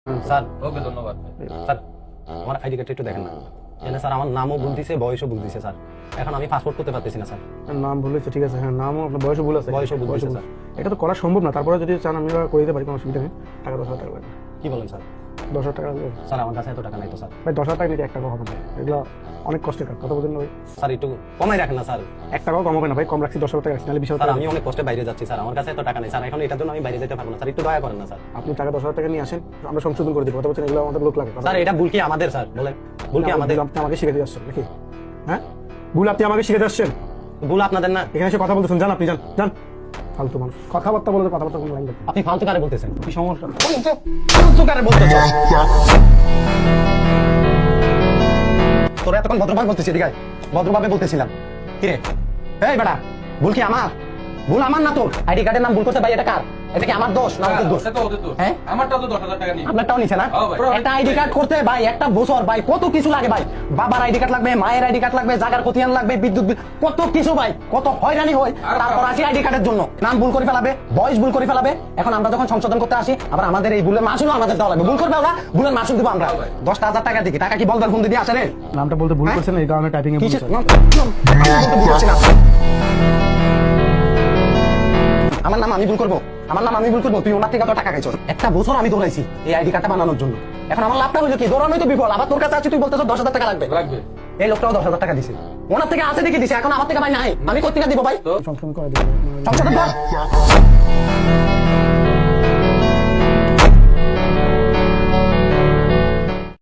Sir okay ধন্যবাদ। Sir আমার ID কার্ডটা একটু দেখেন না। এখানে স্যার আমার নামও ভুল দিছে, বয়সও ভুল দিছে স্যার। এখন আমি পাসপোর্ট করতে পারতেছি না স্যার। নাম ভুল হয়েছে, ঠিক আছে, হ্যাঁ নামও আপনার বয়সও ভুল আছে, বয়সও ভুল হয়েছে, স্যার। এটা তো করা সম্ভব না, তারপরে যদি চান আমি করে দিতে পারি, কোনো অসুবিধা নেই। টাকা 10,000 টাকা লাগবে। কি বলেন স্যার? 10,000 টাকা লাগবে। স্যার আমার কাছে এত টাকা নাই তো স্যার। ভাই 10,000 টাকা নিতে 1 টাকাও হবে না, এগুলো অনেক কষ্টের কাজ, কথা বলছেন না ভাই? স্যার একটু কমাই রাখেন না স্যার। 1 টাকাও কম হবে না ভাই, কম রাখছি, 10,000 টাকা রাখছি, নাহলে 20,000 স্যার টাকা। আমি অনেক কষ্টে বাইরে যাচ্ছি স্যার, আমার কাছে এত টাকা নেই স্যার। এখন এটার জন্য আমি বাইরে যেতে পারবো না স্যার, একটু দয়া করেন না স্যার। আপনি টাকা 10,000 টাকা নিয়ে আসেন, আমরা সংশোধন করে দিব, কথা বলছেন, এগুলো আমাদের লোক লাগে। স্যার এটা ভুল কি আমাদের স্যার? বলেন ভুল কি আমাদের? আপনি আমাকে শিখে দিয়ে আসছেন নাকি? হ্যাঁ, ভুল আপনি আমাকে শিখে দিয়ে আসছেন, ভুল আপনাদের না? এখানে এসে কথা বলতেছেন, যান আপনি, যান যান। ফালতু মানুষ, কথাবার্তা বলে, কথাবার্তা কোনো লাইন দেখেন। আপনি ফালতু কারে বলতেছেন? কি সমস্যা? ফালতু কারে বলতেছেন? তোরা এতক্ষণ ভদ্রভাবে বলতেছি, ঠিক আছে? ভদ্রভাবে বলতেছিলাম। কিরে এই বেটা, ভুল কি আমার? ভুল আমার না তোর? আইডি কার্ডের নাম ভুল করতে ভাই, এটা কার? এটা কি আমার দোষ না ওদের দোষ? সেটা ওদের দোষ। হ্যাঁ? আমারটাও তো 10,000 টাকা নিয়ে। আপনারটাও নিছে না? হ্যাঁ ভাই। একটা আইডি কার্ড করতে ভাই একটা বছর ভাই কত কিছু লাগে ভাই। বাবার আইডি কার্ড লাগবে, মায়ের আইডি কার্ড লাগবে, জাগার খতিয়ান লাগবে, বিদ্যুৎ বিল, কত কিছু ভাই, কত হয়রানি হয়। তারপর আসি আইডি কার্ডের জন্য নাম ভুল করে ফেলাবে, বয়স ভুল করে ফেলাবে। এখন আমরা যখন সংশোধন করতে আসি, আবার আমাদের এই ভুলের মাসুলও আমাদের দেওয়া লাগবে। ভুল করবে ওরা, ভুলের মাসুল দিব আমরা। 10,000 টাকা দিকে টাকা কি বলবার ফোন দিয়ে আসে রে? নামটা বলতে ভুল হ্যাঁ? করছেন, এই কারণে টাইপিং এ ভুল কিসের হয়েছে। নাম? বলতে ভুল করছি না। আমার নাম আমি ভুল করবো? আমার নাম আমি ভুল করবো? তুই ওনার থেকে তো টাকা খাইছো। একটা বছর আমি দৌড়াইছি এই আইডি কার্ডটা বানানোর জন্য। এখন আমার লাভটা হলো কি? দৌড়ানোই তো বিফল। আবার তোর কাছে আছে, তুই বলতেছ 10,000 টাকা লাগবে। লাগবে। এই লোকটাও 10,000 টাকা দিছে, ওনার থেকে আছে দেখে দিছে। এখন আমার থেকে ভাই নাই, আমি কোথা থেকে দিব ভাই? সংশোধন করে দিব। সংশোধন কর।